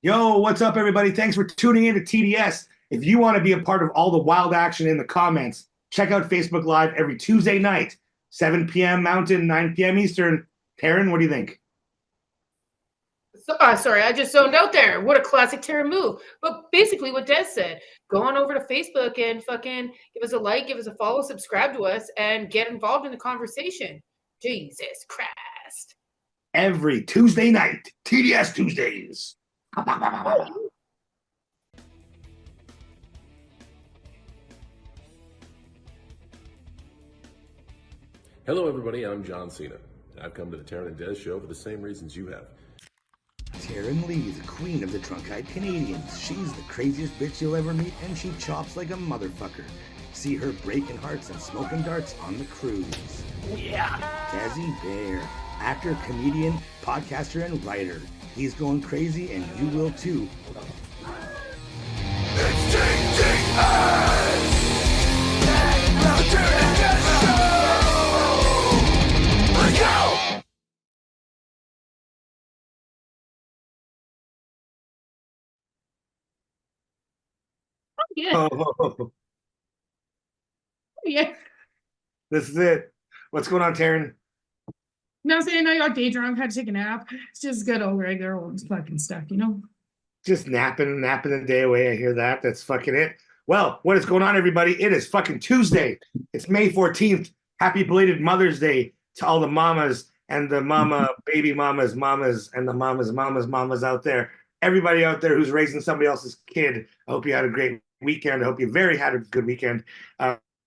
Yo, what's up, everybody? Thanks for tuning in to TDS. If you want to be a part of all the wild action in the comments, check out Facebook Live every Tuesday night, 7 p.m. Mountain, 9 p.m. Eastern. Teryn, what do you think? Sorry, I just zoned out there. What a classic Teryn move. But basically what Dez said, go on over to Facebook and fucking give us a like, give us a follow, subscribe to us, and get involved in the conversation. Jesus Christ. Every Tuesday night, TDS Tuesdays. Hello, everybody. I'm John Cena. I've come to the Teryn and Dez show for the same reasons you have. Teryn Lee, the queen of the drunk-eyed Canadians. She's the craziest bitch you'll ever meet, and she chops like a motherfucker. See her breaking hearts and smoking darts on the cruise. Yeah. Desi Bear, actor, comedian, podcaster, and writer. He's going crazy, and you will too. It's TDS! The Teryn and Dez Show! Let's go! Yeah. Oh, Yeah. this is it. What's going on, Teryn? No, saying I got day drunk, had to take a nap. It's just good old regular old fucking stuff, you know? Just napping the day away. I hear that. That's fucking it. Well, what is going on, everybody? It is fucking Tuesday. It's May 14th. Happy belated Mother's Day to all the mamas and the baby mamas, and the mamas out there. Everybody out there who's raising somebody else's kid. I hope you had a great weekend. I hope you had a good weekend.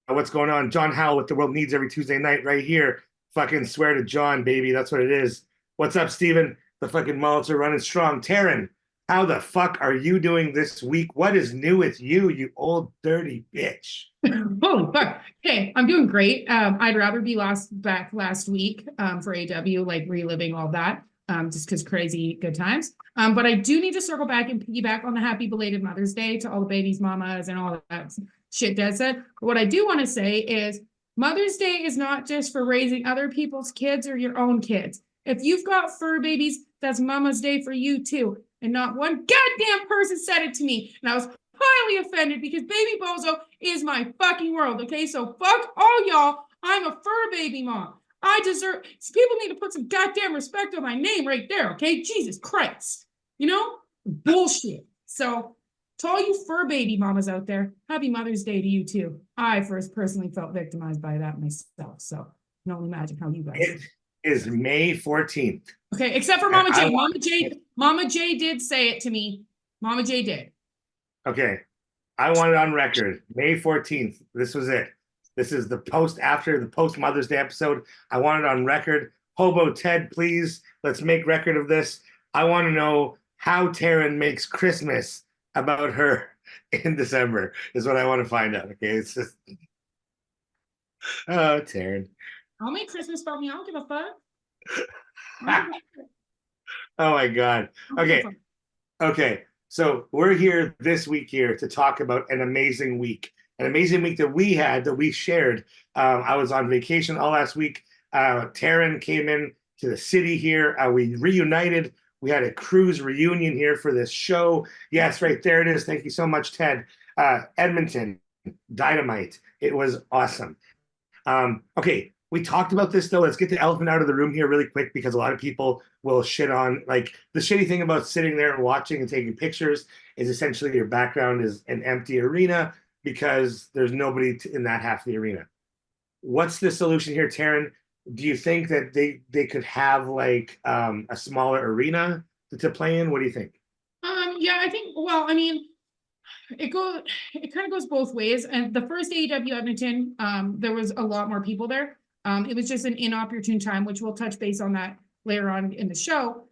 What's going on? John Howell, what the world needs every Tuesday night right here. Fucking swear to John, baby. That's what it is. What's up, Steven? The fucking mullets are running strong. Teryn, how the fuck are you doing this week? What is new with you, you old dirty bitch? Holy fuck. Okay, I'm doing great. I'd rather be back last week for AEW, like reliving all that, just because crazy good times. But I do need to circle back and piggyback on the happy belated Mother's Day to all the babies, mamas, and all that shit Dad said. But what I do want to say is Mother's Day is not just for raising other people's kids or your own kids. If you've got fur babies, that's Mama's Day for you too. And not one goddamn person said it to me. And I was highly offended because Baby Bozo is my fucking world, okay? So fuck all y'all. I'm a fur baby mom. I deserve, people need to put some goddamn respect on my name right there, okay? Jesus Christ. You know? Bullshit. So to all you fur baby mamas out there, happy Mother's Day to you too. I first personally felt victimized by that myself. So I can only imagine how you guys. It is May 14th. Okay, except for Mama J. Mama J did say it to me. Mama J did. Okay. I want it on record. May 14th. This was it. This is the post Mother's Day episode. I want it on record. Hobo Ted, please, let's make record of this. I want to know how Teryn makes Christmas about her in December is what I want to find out. Okay. It's just oh, Teryn. I'll make Christmas about me. I don't give a fuck. Oh my God. Okay. So we're here this week here to talk about an amazing week that we had, that we shared. I was on vacation all last week. Teryn came in to the city here. We reunited. We had a cruise reunion here for this show. Yes, right there it is. Thank you so much, Ted. Edmonton, Dynamite. It was awesome. Okay, we talked about this though. Let's get the elephant out of the room here really quick because a lot of people will shit on, like, the shitty thing about sitting there and watching and taking pictures is essentially your background is an empty arena because there's nobody in that half of the arena. What's the solution here, Teryn? Do you think that they could have like a smaller arena to play in? What do you think? Yeah, I think, well, I mean, it kind of goes both ways. And the first AEW Edmonton, there was a lot more people there. It was just an inopportune time, which we'll touch base on that later on in the show.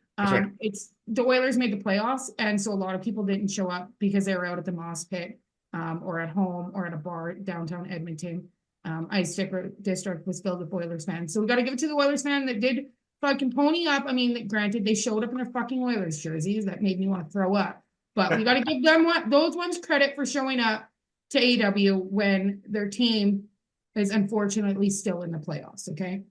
It's the Oilers made the playoffs, and so a lot of people didn't show up because they were out at the Moss Pit, or at home, or at a bar downtown Edmonton. Ice District was filled with Oilers fans, so we got to give it to the Oilers fan that did fucking pony up. I mean, granted, they showed up in their fucking Oilers jerseys. That made me want to throw up. But we got to give them those ones credit for showing up to AEW when their team is unfortunately still in the playoffs. Okay.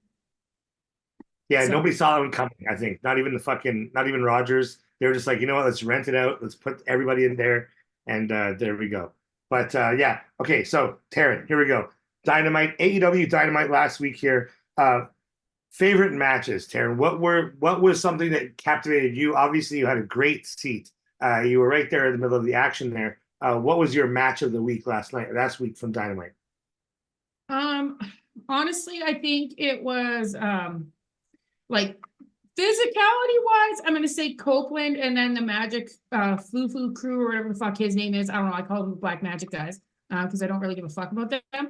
Yeah, so, nobody saw that one coming. I think not even Rogers. They were just like, you know what, let's rent it out. Let's put everybody in there. And there we go. But yeah, okay, so Teryn, here we go. Dynamite, AEW Dynamite last week here. Favorite matches, Teryn. What was something that captivated you? Obviously, you had a great seat. You were right there in the middle of the action there. What was your match of the week last week from Dynamite? Honestly, I think it was like physicality wise, I'm gonna say Copeland and then the Magic Foo crew or whatever the fuck his name is. I don't know, I call them the Black Magic guys because I don't really give a fuck about them.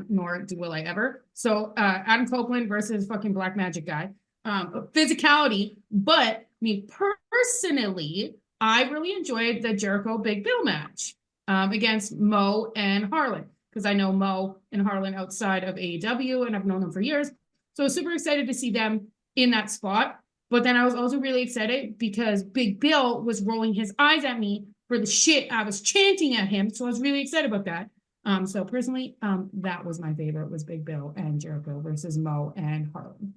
Nor will I ever. So Adam Copeland versus fucking Black Magic guy. Physicality, but me personally, I really enjoyed the Jericho Big Bill match against Mo and Harlan, because I know Mo and Harlan outside of AEW and I've known them for years. So I was super excited to see them in that spot. But then I was also really excited because Big Bill was rolling his eyes at me for the shit I was chanting at him. So I was really excited about that. So personally, that was my favorite, was Big Bill and Jericho versus Mo and Harlan.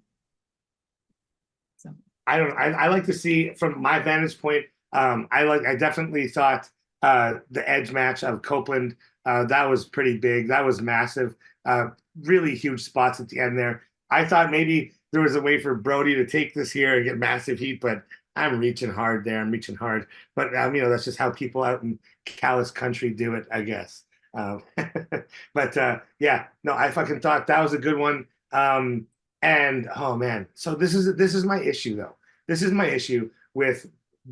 So I like to see from my vantage point. I definitely thought the Edge match of Copeland, that was pretty big. That was massive. Really huge spots at the end there. I thought maybe there was a way for Brody to take this here and get massive heat, but I'm reaching hard there. I'm reaching hard. But you know, that's just how people out in Callous country do it, I guess. But yeah, no, I fucking thought that was a good one. And oh man, so this is my issue though. This is my issue with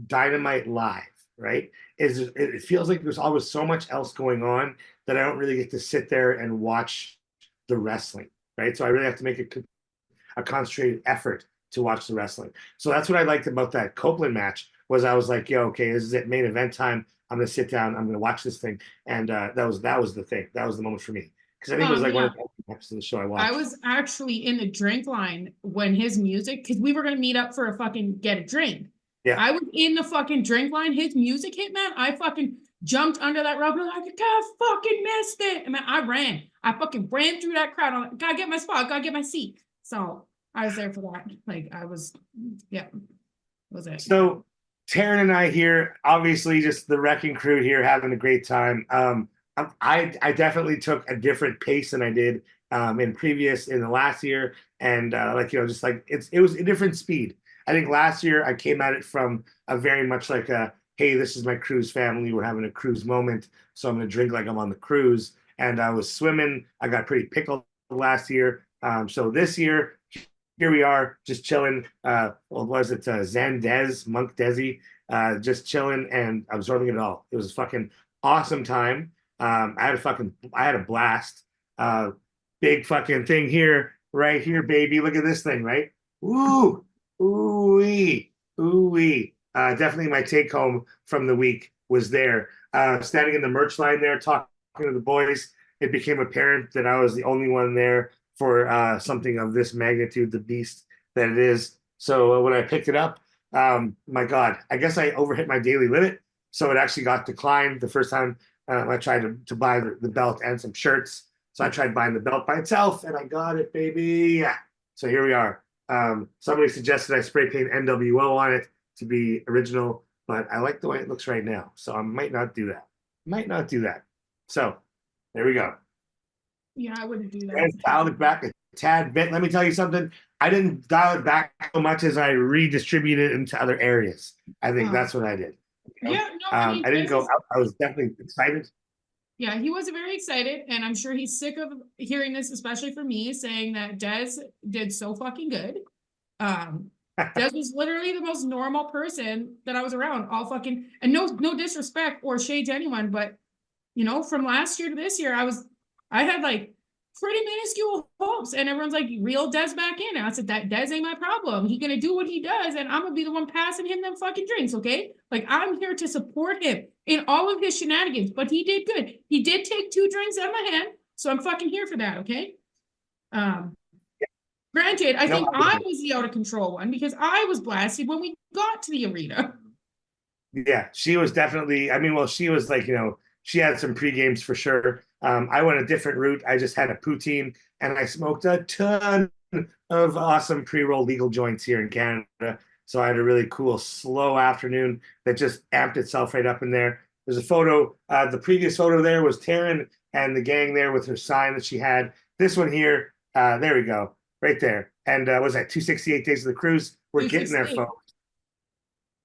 Dynamite Live, right? It feels like there's always so much else going on that I don't really get to sit there and watch the wrestling, right? So I really have to make a concentrated effort to watch the wrestling. So that's what I liked about that Copeland match, was I was like, yo, okay, this is it, main event time. I'm gonna sit down. I'm gonna watch this thing, and that was the thing. That was the moment for me, because I think it was like one of the episodes of the show I watched. I was actually in the drink line when his music, because we were gonna meet up for a fucking get a drink. Yeah, I was in the fucking drink line. His music hit, man. I fucking jumped under that rope. Like, I fucking missed it. And man, I ran. I fucking ran through that crowd. I'm like, gotta get my spot. Gotta get my seat. So I was there for that. Like I was, yeah, was it. So Teryn and I here, obviously just the wrecking crew here, having a great time. I definitely took a different pace than I did in the last year, and like, you know, just like it was a different speed. I think last year I came at it from a very much like a, hey, this is my cruise family, we're having a cruise moment, so I'm gonna drink like I'm on the cruise. And I was swimming. I got pretty pickled last year. So this year, here we are, just chilling. What was it? Zen Dez, Monk Desi, just chilling and absorbing it all. It was a fucking awesome time. I had a blast. Big fucking thing here, right here, baby. Look at this thing, right? Ooh, ooh-wee, ooh-wee. Definitely my take home from the week was there. Standing in the merch line there, talking to the boys, it became apparent that I was the only one there for something of this magnitude, the beast that it is. So when I picked it up, my God, I guess I overhit my daily limit. So it actually got declined the first time I tried to buy the belt and some shirts. So I tried buying the belt by itself and I got it, baby. Yeah. So here we are. Somebody suggested I spray paint NWO on it to be original, but I like the way it looks right now. So I might not do that. So there we go. Yeah, I wouldn't do that. And dialed it back a tad bit. Let me tell you something. I didn't dial it back so much as I redistributed it into other areas. I think that's what I did. You know? Yeah, no, I mean, I didn't go out. I was definitely excited. Yeah, he was very excited, and I'm sure he's sick of hearing this, especially for me, saying that Dez did so fucking good. Dez was literally the most normal person that I was around, all fucking, and no disrespect or shade to anyone, but you know, from last year to this year, I had like pretty minuscule hopes, and everyone's like, reel Dez back in. And I said, that Dez ain't my problem. He's gonna do what he does, and I'm gonna be the one passing him them fucking drinks, okay? Like, I'm here to support him in all of his shenanigans, but he did good. He did take 2 drinks out of my hand, so I'm fucking here for that, okay? Granted, I think I was the out of control one because I was blasted when we got to the arena. Yeah, she was definitely, I mean, well, she was like, you know, she had some pre-games for sure. I went a different route. I just had a poutine and I smoked a ton of awesome pre-roll legal joints here in Canada. So I had a really cool slow afternoon that just amped itself right up in there. There's a photo. The previous photo there was Teryn and the gang there with her sign that she had. This one here, there we go, right there. And was that 268 days of the cruise? We're getting there, 268. folks.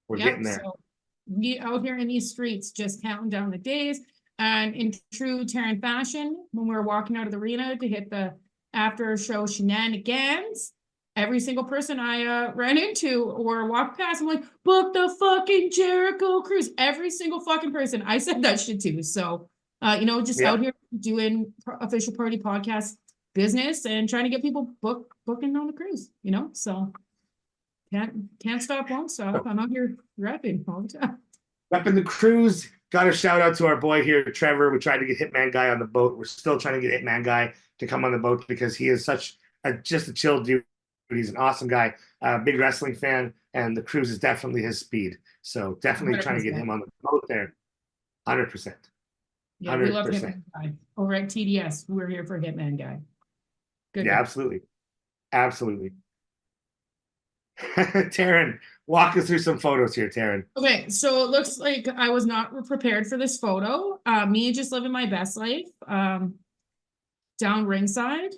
We're Yep, getting there. so we out here in these streets just counting down the days. And in true Teryn fashion, when we were walking out of the arena to hit the after show shenanigans, every single person I ran into or walked past, I'm like, book the fucking Jericho cruise. Every single fucking person. I said that shit too. So, just Yeah. out here doing official party podcast business and trying to get people booking on the cruise, so can't stop, won't stop. I'm out here rapping all the time. Up in the cruise, got a shout out to our boy here, Trevor. We tried to get Hitman Guy on the boat. We're still trying to get Hitman Guy to come on the boat because he is just a chill dude. He's an awesome guy, big wrestling fan, and the cruise is definitely his speed. So definitely trying to get 100%. him on the boat there. 100%. Yeah, we love 100%. Hitman Guy. Over at TDS, we're here for Hitman Guy. Good Yeah, guy. absolutely. Absolutely. Teryn, walk us through some photos here, Teryn. Okay, so it looks like I was not prepared for this photo. Me just living my best life. Down ringside.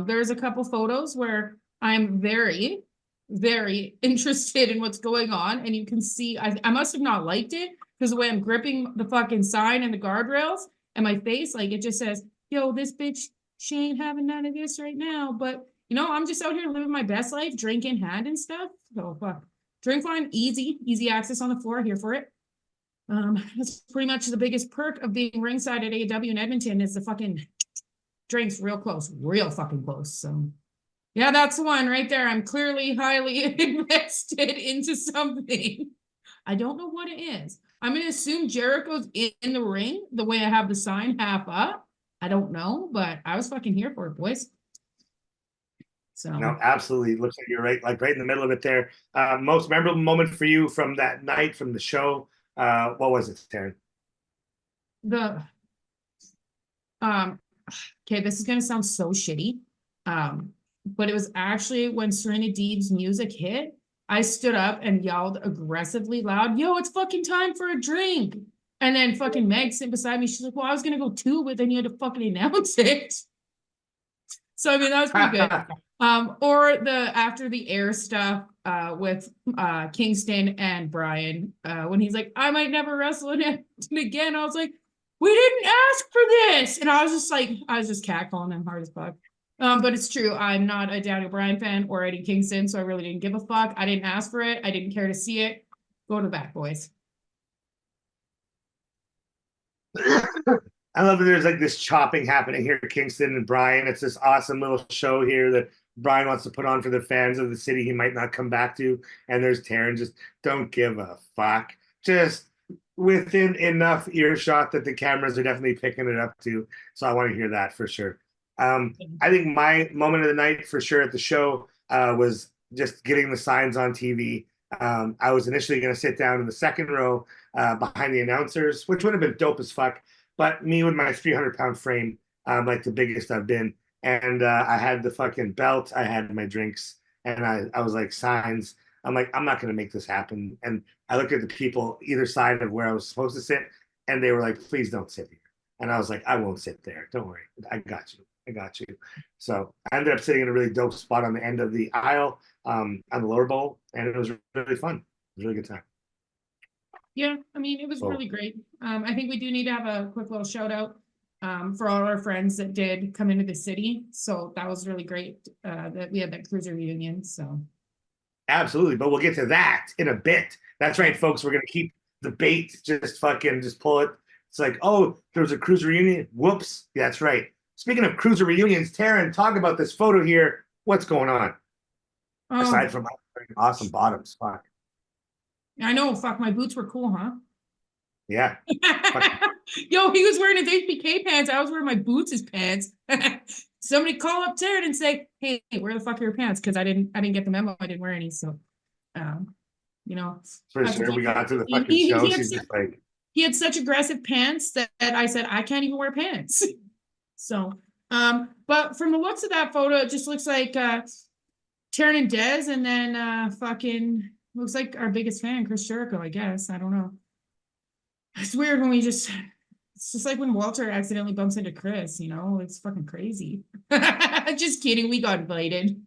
There's a couple photos where I'm very, very interested in what's going on, and you can see I must have not liked it because the way I'm gripping the fucking sign and the guardrails and my face, like it just says, "Yo, this bitch, she ain't having none of this right now." But I'm just out here living my best life, drinking hand and stuff. So drink wine, easy access on the floor, here for it. That's pretty much the biggest perk of being ringside at AEW in Edmonton is the fucking drinks real close, real fucking close. So yeah, that's the one right there. I'm clearly highly invested into something. I don't know what it is. I'm gonna assume Jericho's in the ring the way I have the sign half up. I don't know, but I was fucking here for it, boys. So No, absolutely. Looks like you're right in the middle of it there. Most memorable moment for you from that night, from the show. What was it, Teryn? Okay, this is gonna sound so shitty. But it was actually when Serena Deeb's music hit, I stood up and yelled aggressively loud, "Yo, it's fucking time for a drink." And then fucking Meg sitting beside me, she's like, "Well, I was gonna go too, but then you had to fucking announce it." So I mean that was pretty good. Or the after the air stuff with Kingston and Brian, when he's like, "I might never wrestle in it again." I was like, "We didn't ask for this." And I was just catcalling them hard as fuck. But it's true. I'm not a Daniel Bryan fan or Eddie Kingston, so I really didn't give a fuck. I didn't ask for it. I didn't care to see it. Go to the back, boys. I love that there's like this chopping happening here at Kingston and Brian. It's this awesome little show here that Brian wants to put on for the fans of the city he might not come back to. And there's Teryn, just don't give a fuck. Just within enough earshot that the cameras are definitely picking it up too. So I want to hear that for sure. I think my moment of the night for sure at the show was just getting the signs on TV. I was initially going to sit down in the second row behind the announcers, which would have been dope as fuck. But me with my 300-pound frame, like the biggest I've been, and I had the fucking belt, I had my drinks, and I was like, signs. I'm like, I'm not going to make this happen. And I looked at the people either side of where I was supposed to sit, and they were like, please don't sit here. And I was like, I won't sit there. Don't worry. I got you. So I ended up sitting in a really dope spot on the end of the aisle on the lower bowl, and it was really fun. It was a really good time. Yeah, I mean, it was really great. I think we do need to have a quick little shout out for all our friends that did come into the city. So that was really great that we had that cruiser reunion. So absolutely, but we'll get to that in a bit. That's right, folks. We're gonna keep the bait. Just pull it. It's like, oh, there was a cruiser reunion. Whoops. Yeah, that's right. Speaking of cruiser reunions, Teryn, talk about this photo here. What's going on? Aside from awesome bottoms, fuck. I know, fuck, my boots were cool, huh? Yeah. Yo, he was wearing his HBK pants. I was wearing my boots as pants. Somebody call up Teryn and say, "Hey, where the fuck are your pants?" Because I didn't get the memo. I didn't wear any. So, for sure, we got to the fucking show. She's just like, he had such aggressive pants that I said I can't even wear pants. So, but from the looks of that photo, it just looks like Teryn and Dez, and then fucking Looks like our biggest fan, Chris Jericho, I guess. I don't know. It's weird when it's just like when Walter accidentally bumps into Chris, you know, it's fucking crazy. Just kidding. We got invited.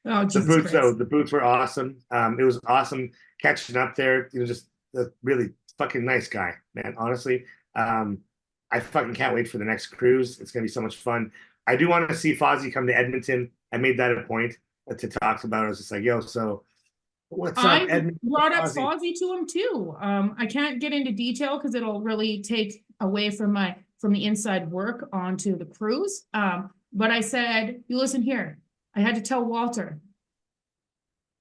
Oh, The Jesus boots, Christ. though, the boots were awesome. It was awesome catching up there. Just a really fucking nice guy, man. Honestly, I fucking can't wait for the next cruise. It's gonna be so much fun. I do want to see Fozzy come to Edmonton. I made that a point to talk about. I was just like, yo, so what's up, I Edmonton? brought up Fozzy? Fozzy to him too. I can't get into detail because it'll really take away from the inside work onto the cruise. But I said, you listen here. I had to tell Walter.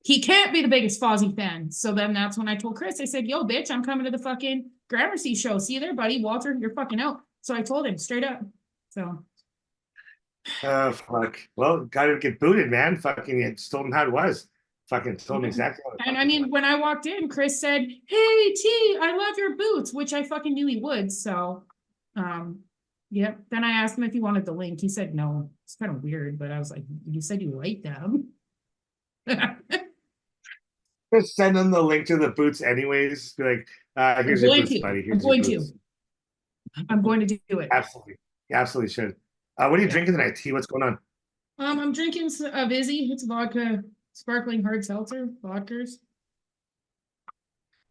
He can't be the biggest Fozzy fan. So then that's when I told Chris, I said, yo, bitch, I'm coming to the fucking Gramercy show. See you there, buddy. Walter, you're fucking out. So I told him straight up. So Oh, fuck. Well, gotta get booted, man. Fucking, you told him how it was. Fucking told me exactly how it and I fucking mean, was. when I walked in, Chris said, hey, T, I love your boots, which I fucking knew he would. So yeah. Then I asked him if he wanted the link. He said no. It's kind of weird, but I was like, you said you liked them. Just send them the link to the boots anyways. Be like, here's I'm your going boots, to. buddy. I'm Here's your going to. boots. I'm going to do it. Absolutely. You absolutely should. What are you Yeah. drinking tonight, T? What's going on? I'm drinking a Vizzy. It's vodka, sparkling hard seltzer, vodkas.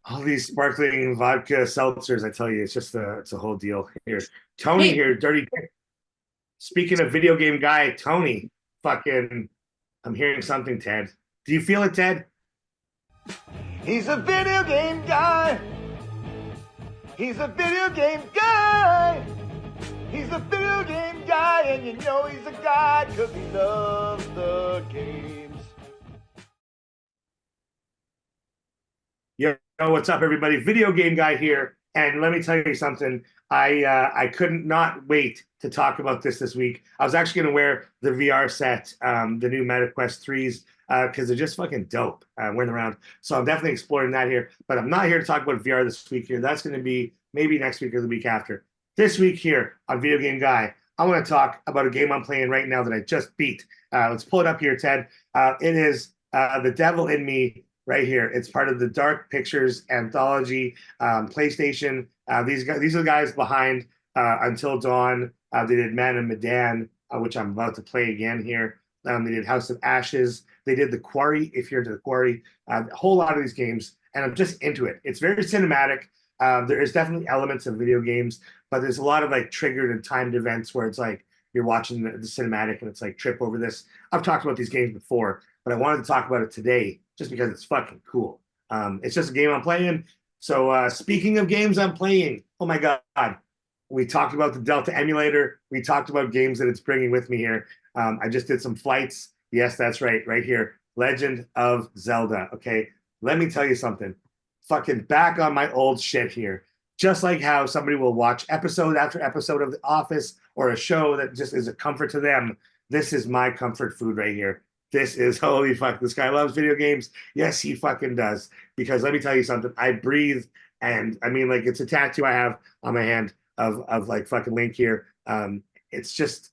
All these sparkling vodka seltzers, I tell you, it's a whole deal here. Tony Hey. here, Dirty. Speaking of video game guy, Tony, fucking, I'm hearing something, Ted. Do you feel it, Ted? He's a video game guy. He's a video game guy. He's a video game guy, and you know he's a guy because he loves the games. Yo, what's up, everybody? Video game guy here, and let me tell you something. I couldn't not wait to talk about this week. I was actually going to wear the VR set, the new MetaQuest 3s, because they're just fucking dope wearing around. So I'm definitely exploring that here. But I'm not here to talk about VR this week here. That's going to be maybe next week or the week after. This week here on Video Game Guy, I want to talk about a game I'm playing right now that I just beat. Let's pull it up here, Ted. It is The Devil in Me right here. It's part of the Dark Pictures anthology, PlayStation. These are the guys behind Until Dawn. They did Man and Medan, which I'm about to play again here. They did House of Ashes. They did The Quarry, if you're into The Quarry. A whole lot of these games, and I'm just into it. It's very cinematic. There is definitely elements of video games, but there's a lot of like triggered and timed events where it's like you're watching the cinematic and it's like trip over this. I've talked about these games before, but I wanted to talk about it today just because it's fucking cool. It's just a game I'm playing. So speaking of games I'm playing, oh my God, we talked about the Delta emulator. We talked about games that it's bringing with me here. I just did some flights. Yes, that's right here. Legend of Zelda. Okay, let me tell you something. Fucking back on my old shit here. Just like how somebody will watch episode after episode of The Office or a show that just is a comfort to them. This is my comfort food right here. This is, holy fuck, this guy loves video games. Yes, he fucking does. Because let me tell you something, I breathe, and I mean, like, it's a tattoo I have on my hand of like fucking Link here. It's just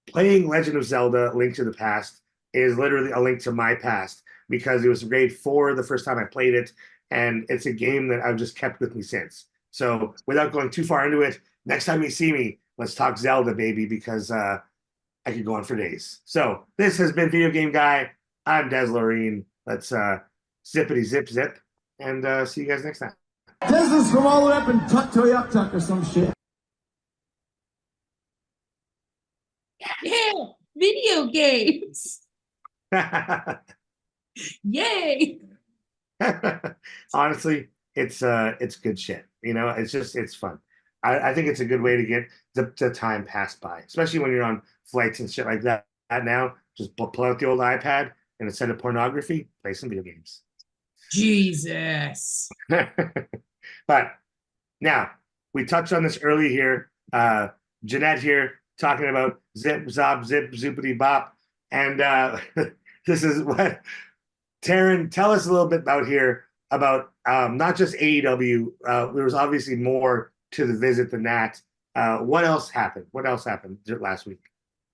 playing Legend of Zelda, Link to the Past is literally a link to my past because it was grade 4 the first time I played it, and it's a game that I've just kept with me since. So without going too far into it, next time you see me, let's talk Zelda, baby, because I could go on for days. So this has been Video Game Guy. I'm Dez Loreen. Let's zippity zip zip, and see you guys next time. This is from all the way up in Tuktoyaktuk or some shit. Yeah, video games. Yay. Honestly, it's good shit. You know, it's fun. I think it's a good way to get the time passed by, especially when you're on flights and shit like that. Now, just pull out the old iPad and instead of pornography, play some video games. Jesus. But now we touched on this early here. Jeanette here talking about zip, zop, zip, zoopity bop. And this is what Teryn, tell us a little bit about not just AEW. There was obviously more to the visit than that. What else happened? Last week?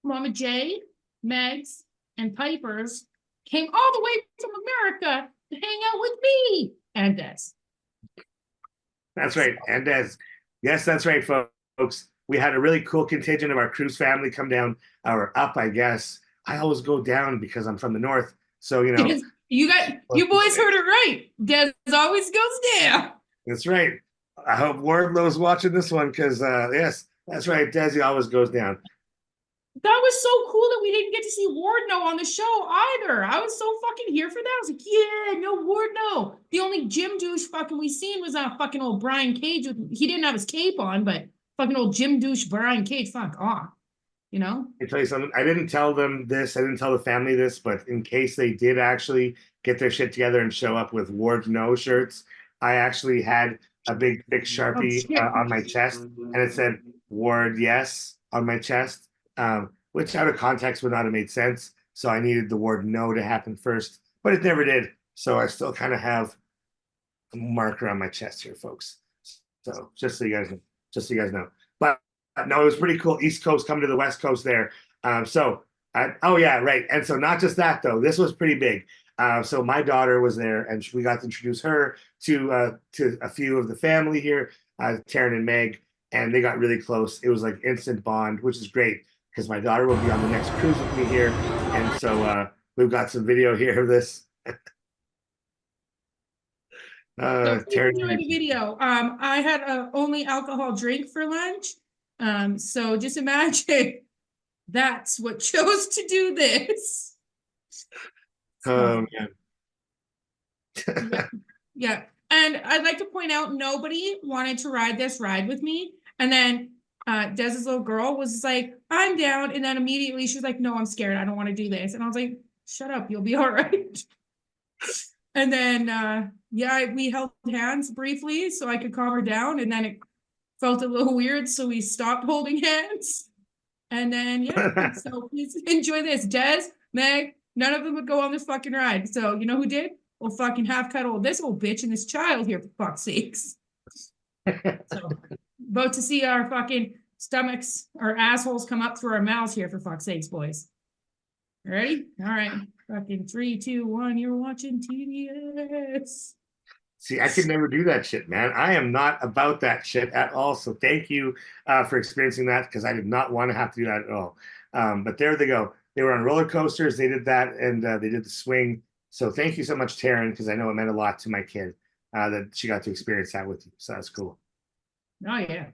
Mama Jade, Megs, and Piper's came all the way from America to hang out with me and Dez. That's right. And as yes, that's right, folks. We had a really cool contingent of our cruise family come down, or up, I guess. I always go down because I'm from the north. So, you know. You boys heard it right. Dez always goes down. That's right. I hope Wardlow's watching this one because, yes, that's right. Desi always goes down. That was so cool that we didn't get to see Wardlow on the show either. I was so fucking here for that. I was like, yeah, no Wardlow. The only gym douche fucking we seen was fucking old Brian Cage. He didn't have his cape on, but fucking old gym douche Brian Cage, fuck off. You know? I tell you something. I didn't tell them this. I didn't tell the family this, but in case they did actually get their shit together and show up with Ward No shirts, I actually had a big Sharpie on my chest, and it said Ward Yes on my chest. Which out of context would not have made sense. So I needed the word no to happen first, but it never did. So I still kind of have a marker on my chest here, folks. So just so you guys know. But no, it was pretty cool. East Coast coming to the West Coast there. Oh yeah, right. And so not just that though, this was pretty big. So my daughter was there, and we got to introduce her to a few of the family here, Teryn and Meg, and they got really close. It was like instant bond, which is great, because my daughter will be on the next cruise with me here. And so we've got some video here of this. Enjoy the video. I had a only alcohol drink for lunch. So just imagine that's what chose to do this. Man. Yeah. And I'd like to point out, nobody wanted to ride this ride with me. And then Dez's little girl was like, I'm down. And then immediately she was like, no, I'm scared. I don't want to do this. And I was like, shut up. You'll be all right. And then, we held hands briefly so I could calm her down. And then it felt a little weird. So we stopped holding hands. And then, so please enjoy this. Dez, Meg, none of them would go on this fucking ride. So you know who did? We'll fucking half cuddle this old bitch and this child here, for fuck's sakes. So, about to see our fucking stomachs, our assholes come up through our mouths here, for fuck's sakes, boys. Ready? All right. Fucking 3, 2, 1. You're watching TDS. See, I could never do that shit, man. I am not about that shit at all. So thank you for experiencing that, because I did not want to have to do that at all. But there they go. They were on roller coasters. They did that, and they did the swing. So thank you so much, Teryn, because I know it meant a lot to my kid that she got to experience that with you. So that's cool. Oh, yeah.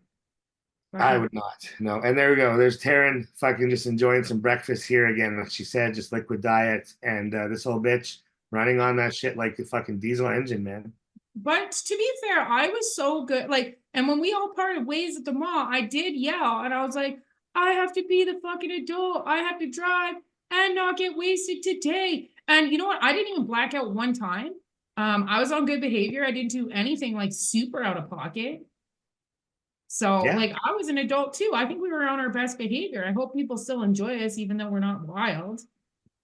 I would not. No. And there we go. There's Teryn fucking just enjoying some breakfast here again. Like she said, just liquid diet. And this whole bitch running on that shit like the fucking diesel engine, man. But to be fair, I was so good. Like, and when we all parted ways at the mall, I did yell. And I was like, I have to be the fucking adult. I have to drive and not get wasted today. And you know what? I didn't even black out one time. I was on good behavior. I didn't do anything like super out of pocket. So like I was an adult too. I think we were on our best behavior. I hope people still enjoy us, even though we're not wild.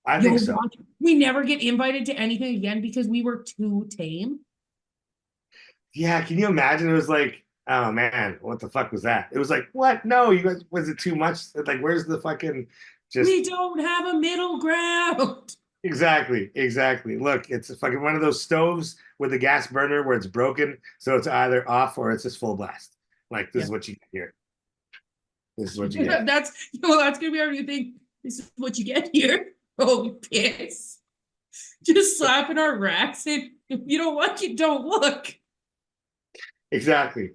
I think so. We never get invited to anything again because we were too tame. Yeah, can you imagine? It was like, oh man, what the fuck was that? It was like, what? No, you guys, was it too much? Like, where's the fucking just? We don't have a middle ground. Exactly. Look, it's a fucking one of those stoves with a gas burner where it's broken, so it's either off or it's just full blast. Like this is what you get here. This is what you get. That's gonna be our new thing. This is what you get here. Holy piss! Just slapping our racks, and if you don't like it, don't look. Exactly.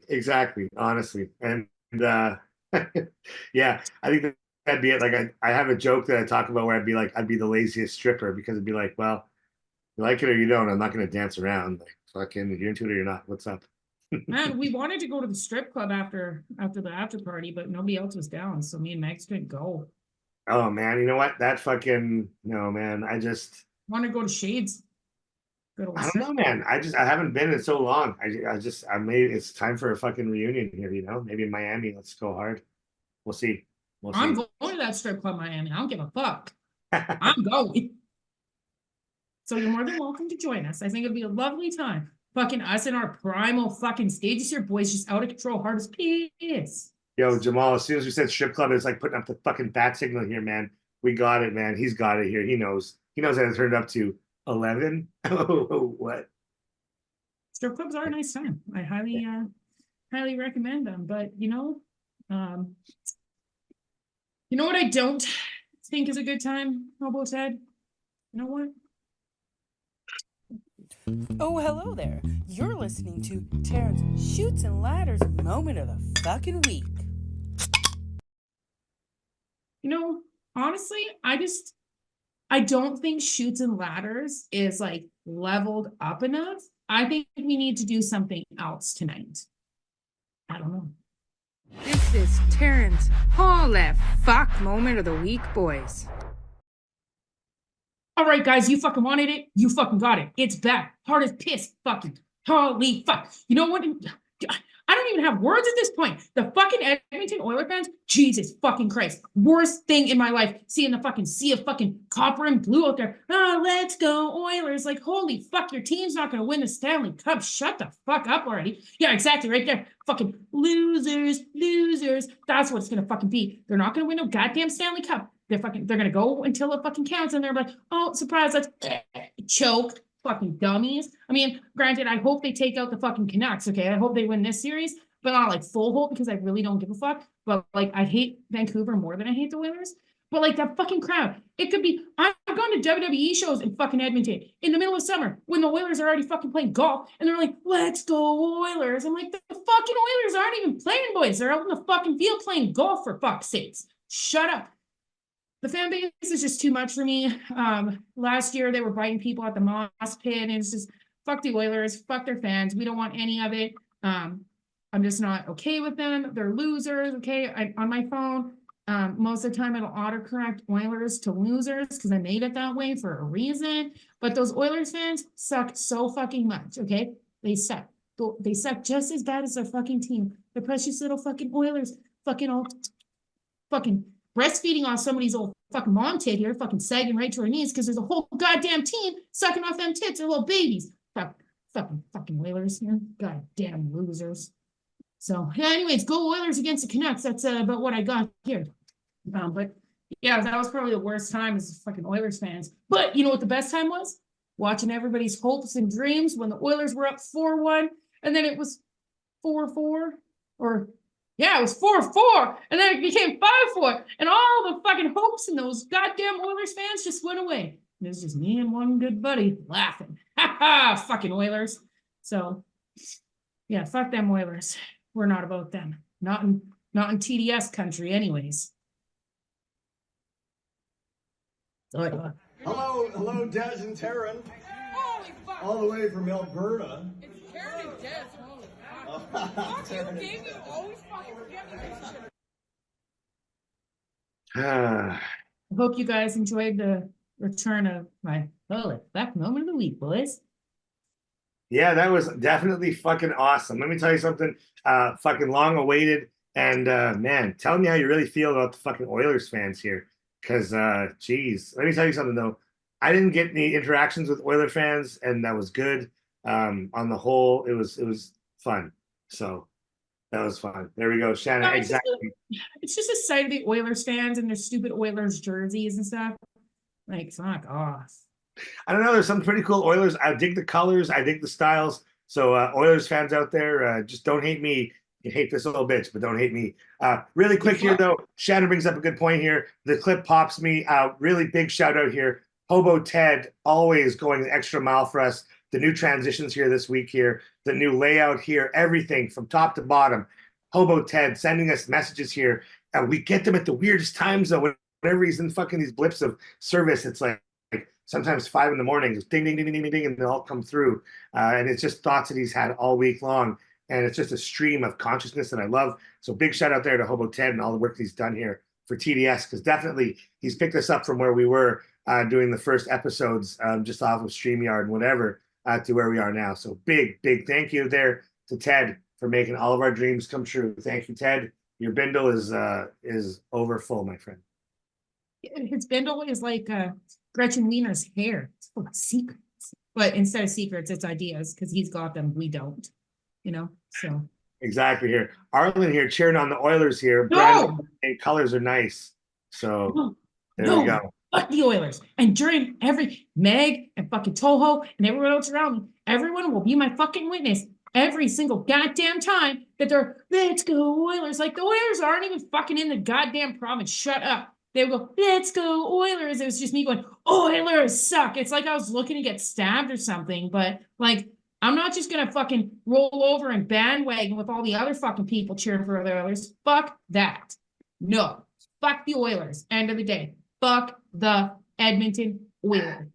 Honestly, and yeah, I think that'd be it. Like I have a joke that I talk about where I'd be the laziest stripper, because it'd be like, well, you like it or you don't. I'm not gonna dance around. Like fucking, you're into it or you're not. What's up? Man, we wanted to go to the strip club after the after party, but nobody else was down, so me and Max couldn't go. Oh man, you know what? That fucking no, man. I just want to go to Shades. I don't know, man. I haven't been in so long. I made it's time for a fucking reunion here. You know, maybe in Miami. Let's go hard. We'll see. I'm going to that strip club, Miami. I don't give a fuck. I'm going. So you're more than welcome to join us. I think it'll be a lovely time. Fucking us in our primal fucking stages here, boys, just out of control, hard as piss. Yo, Jamal, as soon as we said strip club, it's like putting up the fucking bat signal here, man. We got it, man. He's got it here. He knows. he knows that it turned up to 11. Oh, what? Strip clubs are a nice time. I highly recommend them. But you know what I don't think is a good time, Hobo Ted? You know what? Oh, hello there. You're listening to Terrence Shoots and Ladders Moment of the fucking Week. You know, honestly, I don't think Shoots and Ladders is like leveled up enough. I think we need to do something else tonight. I don't know. This is Terrence Holy Fuck Moment of the Week, boys. All right, guys, you fucking wanted it. You fucking got it. It's back. Hard as piss. Fucking holy fuck. You know what? I don't even have words at this point. The fucking Edmonton Oilers fans, Jesus fucking Christ. Worst thing in my life, seeing the fucking sea of fucking copper and blue out there. Oh, let's go Oilers. Like, holy fuck, your team's not going to win the Stanley Cup. Shut the fuck up already. Yeah, exactly, right there. Fucking losers. That's what it's going to fucking be. They're not going to win no goddamn Stanley Cup. They're gonna go until it fucking counts, and they're like, oh, surprise, let's choke, fucking dummies. I mean, granted, I hope they take out the fucking Canucks, okay? I hope they win this series, but not like full hope because I really don't give a fuck. But like, I hate Vancouver more than I hate the Oilers. But like that fucking crowd, it could be. I've gone to WWE shows in fucking Edmonton in the middle of summer when the Oilers are already fucking playing golf, and they're like, let's go Oilers. I'm like, the fucking Oilers aren't even playing, boys. They're out in the fucking field playing golf, for fuck's sakes. Shut up. The fan base is just too much for me. Last year they were biting people at the moss pit, and it's just fuck the Oilers, fuck their fans. We don't want any of it. I'm just not okay with them. They're losers. Okay, on my phone, most of the time it'll autocorrect Oilers to losers because I made it that way for a reason. But those Oilers fans suck so fucking much. Okay, they suck. They suck just as bad as their fucking team. The precious little fucking Oilers, fucking breastfeeding on somebody's old fucking mom tit here, fucking sagging right to her knees because there's a whole goddamn team sucking off them tits. They're little babies. Fucking Oilers here. Goddamn losers. So, yeah, anyways, go Oilers against the Canucks. That's about what I got here. But yeah, that was probably the worst time as fucking Oilers fans. But you know what the best time was? Watching everybody's hopes and dreams when the Oilers were up 4-1, and then it was 4-4, or yeah, it was 4-4, and then it became 5-4, and all the fucking hopes in those goddamn Oilers fans just went away. And it was just me and one good buddy laughing. Ha ha, fucking Oilers. So, yeah, fuck them Oilers. We're not about them. Not in TDS country, anyways. Hello, Dez and Teryn. Holy fuck! All the way from Alberta. It's Terrence and Dez. Fuck you, Dave. You always fucking forget me. I hope you guys enjoyed the return of my holy fuck moment of the week, boys. Yeah, that was definitely fucking awesome. Let me tell you something, fucking long awaited. And man, tell me how you really feel about the fucking Oilers fans here. Because, geez, let me tell you something, though. I didn't get any interactions with Oilers fans, and that was good. On the whole, it was fun. So that was fun. There we go, Shannon. No, Exactly. It's just a sight of the Oilers fans and their stupid Oilers jerseys and stuff. Like, fuck off. I don't know. There's some pretty cool Oilers. I dig the colors. I dig the styles. So Oilers fans out there, just don't hate me. You hate this little bitch, but don't hate me. Really quick here, though. Shannon brings up a good point here. The clip pops me. Really big shout out here. Hobo Ted always going the extra mile for us. The new transitions here this week here. The new layout here. Everything from top to bottom. Hobo Ted sending us messages here. We get them at the weirdest times, though. Whenever he's in fucking these blips of service, it's like sometimes 5 a.m, just ding, ding, ding, ding, ding, ding, and they all come through. And it's just thoughts that he's had all week long. And it's just a stream of consciousness that I love. So big shout out there to Hobo Ted and all the work he's done here for TDS, because definitely he's picked us up from where we were doing the first episodes just off of StreamYard and whatever to where we are now. So big thank you there to Ted for making all of our dreams come true. Thank you, Ted. Your bindle is over full, my friend. His bindle is like Gretchen Wiener's hair. It's full of secrets. But instead of secrets, it's ideas, because he's got them. We don't. You know, so. Exactly here. Arlen here cheering on the Oilers here. No! And colors are nice. So there No. we go. fuck the Oilers. And during every Meg and fucking Toho and everyone else around me, everyone will be my fucking witness every single goddamn time that they're, let's go Oilers. Like the Oilers aren't even fucking in the goddamn province. Shut up. They would go, let's go Oilers. It was just me going, Oilers suck. It's like I was looking to get stabbed or something, but like, I'm not just gonna fucking roll over and bandwagon with all the other fucking people cheering for the Oilers. Fuck that. No. Fuck the Oilers. End of the day. Fuck the Edmonton Oilers.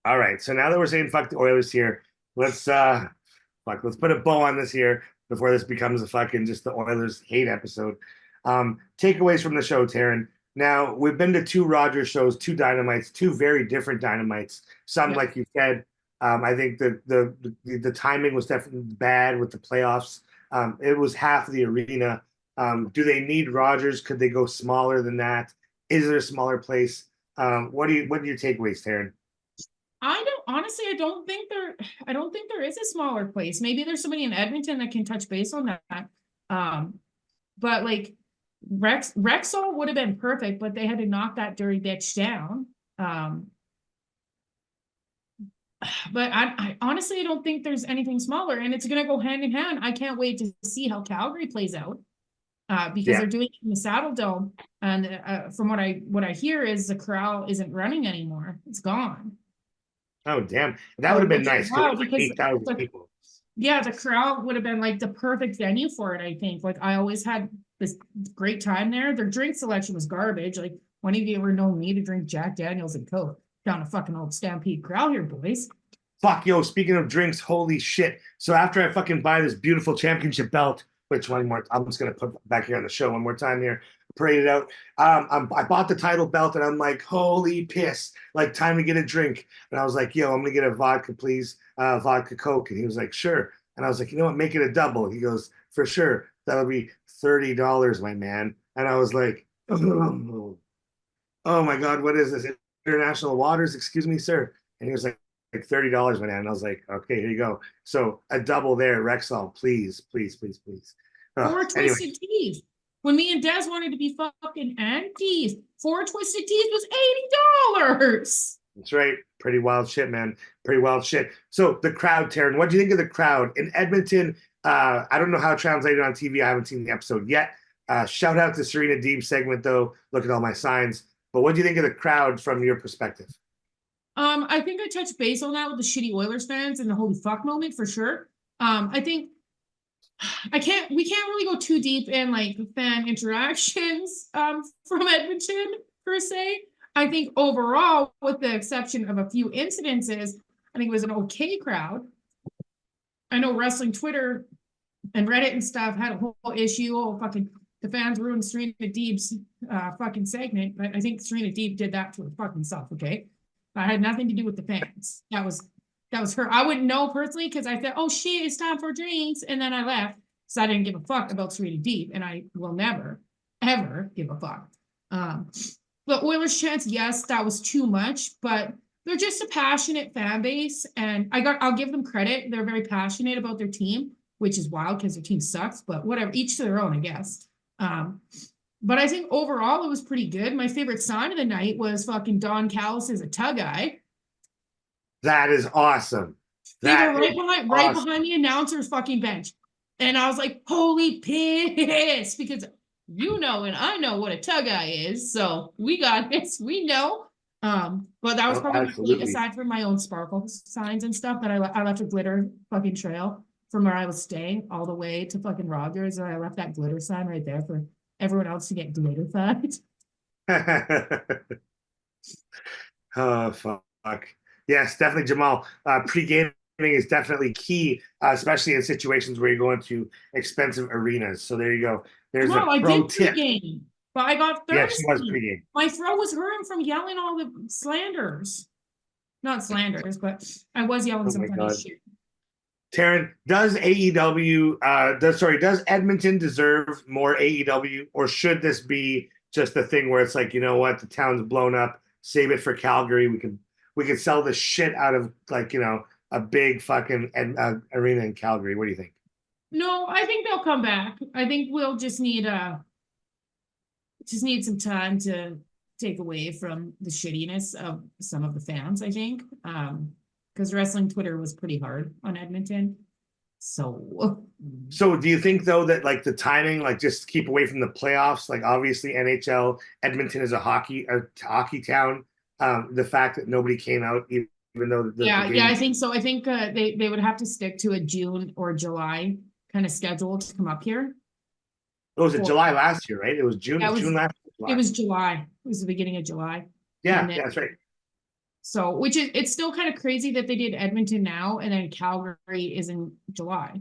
All right. So now that we're saying fuck the Oilers here, let's let's put a bow on this here before this becomes a fucking just the Oilers hate episode. Takeaways from the show, Teryn. Now we've been to 2 Rogers shows, 2 Dynamites, 2 very different Dynamites. Some, like you said, I think the timing was definitely bad with the playoffs. It was half the arena. Do they need Rogers? Could they go smaller than that? Is there a smaller place? What are your takeaways, Teryn? I don't think there is a smaller place. Maybe there's somebody in Edmonton that can touch base on that. But like Rexall would have been perfect, but they had to knock that dirty bitch down. But I honestly don't think there's anything smaller, and it's gonna go hand in hand. I can't wait to see how Calgary plays out. Because they're doing it in the Saddle Dome, and from what I hear is the corral isn't running anymore. It's gone. Oh damn, that would have been nice. Wow, because 8,000 people. Yeah, the corral would have been like the perfect venue for it. I think. Like I always had this great time there. Their drink selection was garbage. Like when have you ever known me to drink Jack Daniels and Coke down a fucking old Stampede Corral here, boys? Fuck yo. Speaking of drinks, holy shit. So after I fucking buy this beautiful championship belt. Which one more? I'm just gonna put back here on the show one more time here. Parade it out. I bought the title belt and I'm like, holy piss! Like time to get a drink. And I was like, yo, I'm gonna get a vodka, please, vodka Coke. And he was like, sure. And I was like, you know what? Make it a double. He goes, for sure. That'll be $30, my man. And I was like, oh my god, what is this? International Waters? Excuse me, sir. And he was like $30, my man. And I was like, okay, here you go. So a double there, Rexall, please, please, please, please. Four Twisted Teas. When me and Dez wanted to be fucking aunties, 4 Twisted Teas was $80. That's right. Pretty wild shit, man. Pretty wild shit. So the crowd, Teryn, what do you think of the crowd in Edmonton? I don't know how it translated on TV. I haven't seen the episode yet. Shout out to Serena Deeb segment, though. Look at all my signs. But what do you think of the crowd from your perspective? I think I touched base on that with the shitty Oilers fans and the holy fuck moment for sure. I think we can't really go too deep in like fan interactions from Edmonton per se. I think overall, with the exception of a few incidences, I think it was an okay crowd. I know wrestling Twitter and Reddit and stuff had a whole issue. Oh, fucking the fans ruined Serena Deeb's fucking segment. But I think Serena Deeb did that to her fucking self, okay? I had nothing to do with the fans. That was her. I wouldn't know personally because I said, oh shit, it's time for drinks. And then I left because I didn't give a fuck about Serena Deeb. And I will never, ever give a fuck. The Oilers chants, yes, that was too much, but they're just a passionate fan base. And I'll give them credit. They're very passionate about their team, which is wild because their team sucks, but whatever, each to their own, I guess. But I think overall it was pretty good. My favorite sign of the night was fucking Don Callis as a tug eye. That is awesome. They were right behind the announcer's fucking bench. And I was like, holy piss, because you know and I know what a tug eye is. So we got this. We know. But that was probably aside from my own sparkle signs and stuff, that I left a glitter fucking trail from where I was staying all the way to fucking Rogers, and I left that glitter sign right there for everyone else to get glitterified. Oh fuck. Yes, definitely, Jamal. Pre-gaming is definitely key, especially in situations where you're going to expensive arenas. So there you go. There's a pro tip. Pre-game, but I got thirsty. Yeah, she was pre-game. My throat was hurting from yelling all the slanders. Not slanders, but I was yelling some funny shit. Teryn, does does Edmonton deserve more AEW, or should this be just a thing where it's like, you know what, the town's blown up, save it for Calgary. We can sell the shit out of, like, you know, a big fucking arena in Calgary. What do you think? No, I think they'll come back. I think we'll just need some time to take away from the shittiness of some of the fans, I think. Because wrestling Twitter was pretty hard on Edmonton. So do you think though that like the timing, like just keep away from the playoffs? Like obviously NHL, Edmonton is a hockey town. The fact that nobody came out, even though the yeah, I think so. I think they would have to stick to a June or July kind of schedule to come up here. It was July last year, right? It was June. Yeah, June last year. It was July. It was the beginning of July. Yeah, then, that's right. So, it's still kind of crazy that they did Edmonton now, and then Calgary is in July.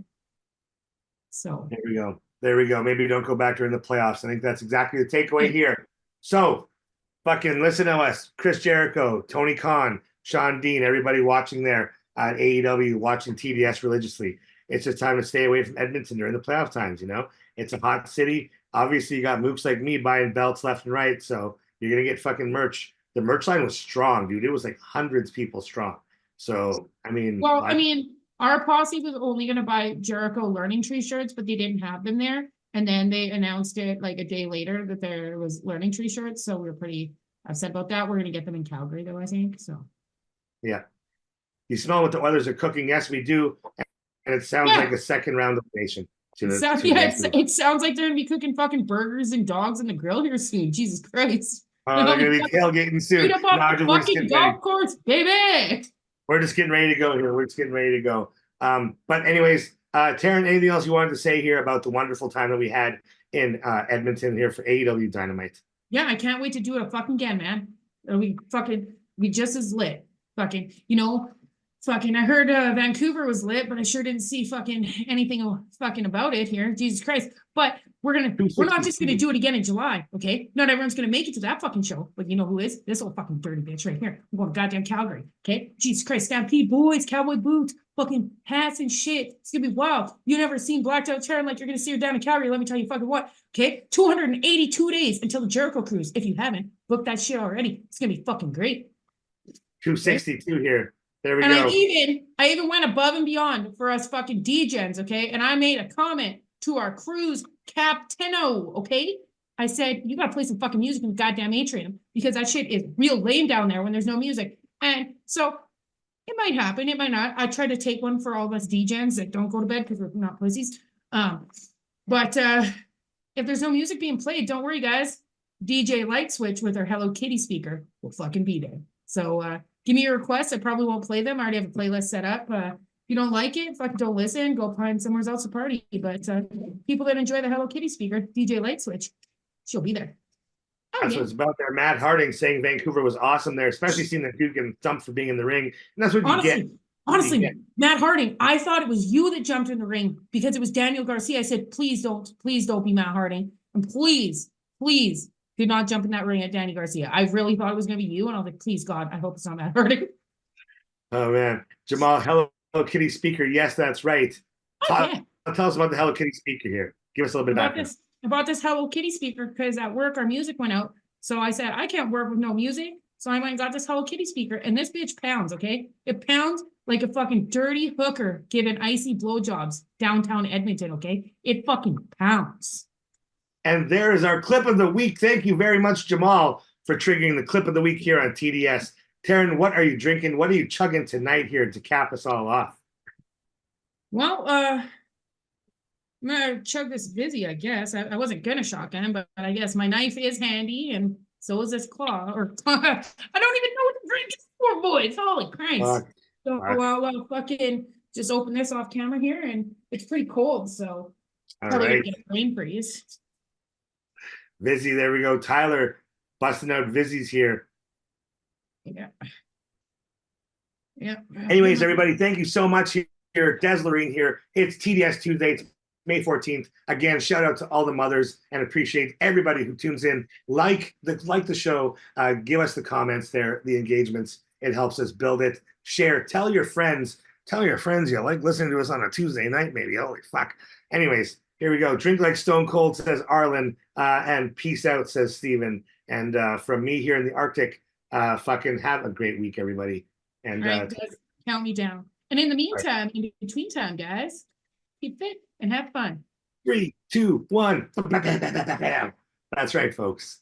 So there we go. There we go. Maybe don't go back during the playoffs. I think that's exactly the takeaway here. So, fucking listen to us, Chris Jericho, Tony Khan, Sean Dean, everybody watching there at AEW, watching TDS religiously. It's just time to stay away from Edmonton during the playoff times. You know, it's a hot city. Obviously, you got mooks like me buying belts left and right, so you're gonna get fucking merch. The merch line was strong, dude. It was like hundreds of people strong. So, I mean, well, I mean, our posse was only gonna buy Jericho Learning Tree shirts, but they didn't have them there. And then they announced it like a day later that there was Learning Tree shirts. So we were pretty upset about that. We're gonna get them in Calgary though, I think. So yeah. You smell what the others are cooking? Yes, we do. And it sounds like a second round of nation. It sounds like they're gonna be cooking fucking burgers and dogs in the grill here soon. Jesus Christ. They're gonna be tailgating soon. No, fucking golf course, baby. We're just getting ready to go here. We're just getting ready to go. But anyways, Teryn, anything else you wanted to say here about the wonderful time that we had in Edmonton here for AEW Dynamite? Yeah, I can't wait to do it fucking again, man. We just as lit. Fucking, you know, fucking, I heard Vancouver was lit, but I sure didn't see fucking anything fucking about it here. Jesus Christ. But we're not just gonna do it again in July, okay? Not everyone's gonna make it to that fucking show, but you know who is? This old fucking dirty bitch right here. I'm going to goddamn Calgary, okay? Jesus Christ, Stampede boys, cowboy boots, fucking hats and shit. It's gonna be wild. You never seen blacked out Teryn like you're gonna see her down in Calgary. Let me tell you fucking what, okay? 282 days until the Jericho Cruise. If you haven't booked that shit already, it's gonna be fucking great. 262 here. There we and go. I even went above and beyond for us fucking D-gens, okay? And I made a comment to our cruise captaino, okay? I said, you gotta play some fucking music in the goddamn atrium because that shit is real lame down there when there's no music. And so it might happen, it might not. I try to take one for all of us D-gens that don't go to bed because we're not pussies. But if there's no music being played, don't worry, guys. DJ Light Switch with our Hello Kitty speaker will fucking be there. So give me your requests. I probably won't play them. I already have a playlist set up. If you don't like it, fucking don't listen. Go find somewhere else to party. But people that enjoy the Hello Kitty speaker, DJ Light Switch, she'll be there. That's what it's about there. Matt Harding saying Vancouver was awesome there, especially seeing that dude getting dumped for being in the ring. And that's what you get. Honestly, Matt Harding, I thought it was you that jumped in the ring because it was Daniel Garcia. I said, please don't be Matt Harding. And please do not jump in that ring at Danny Garcia. I really thought it was going to be you. And I was like, please, God, I hope it's not Matt Harding. Oh, man. Jamal, Hello Kitty speaker. Yes, that's right. Okay. Tell us about the Hello Kitty speaker here. Give us a little bit of background. I bought this Hello Kitty speaker because at work our music went out. So I said, I can't work with no music. So I went and got this Hello Kitty speaker. And this bitch pounds, okay? It pounds like a fucking dirty hooker giving icy blowjobs downtown Edmonton, okay? It fucking pounds. And there is our clip of the week. Thank you very much, Jamal, for triggering the clip of the week here on TDS. Teryn, what are you drinking? What are you chugging tonight here to cap us all off? Well, I'm gonna chug this Vizzy, I guess. I wasn't gonna shotgun, but I guess my knife is handy, and so is this claw. Or I don't even know what to drink is for, boys. Holy Christ! So I'll fucking just open this off camera here, and it's pretty cold, so probably gonna get a brain freeze. Vizzy, there we go. Tyler busting out Vizzies here. Yeah. Anyways, everybody, thank you so much here. Deslorine here. It's TDS Tuesday. It's May 14th. Again, shout out to all the mothers and appreciate everybody who tunes in. Like the show. Give us the comments there, the engagements. It helps us build it. Share. Tell your friends. Tell your friends you like listening to us on a Tuesday night, maybe. Holy fuck. Anyways, here we go. Drink like Stone Cold, says Arlen. And peace out, says Steven. And from me here in the Arctic, fucking have a great week, everybody. And guys, count me down. And in the meantime, in between time, guys, keep fit and have fun. 3, 2, 1. That's right, folks.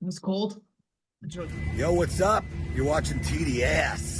It was cold. Yo, what's up? You're watching TDS.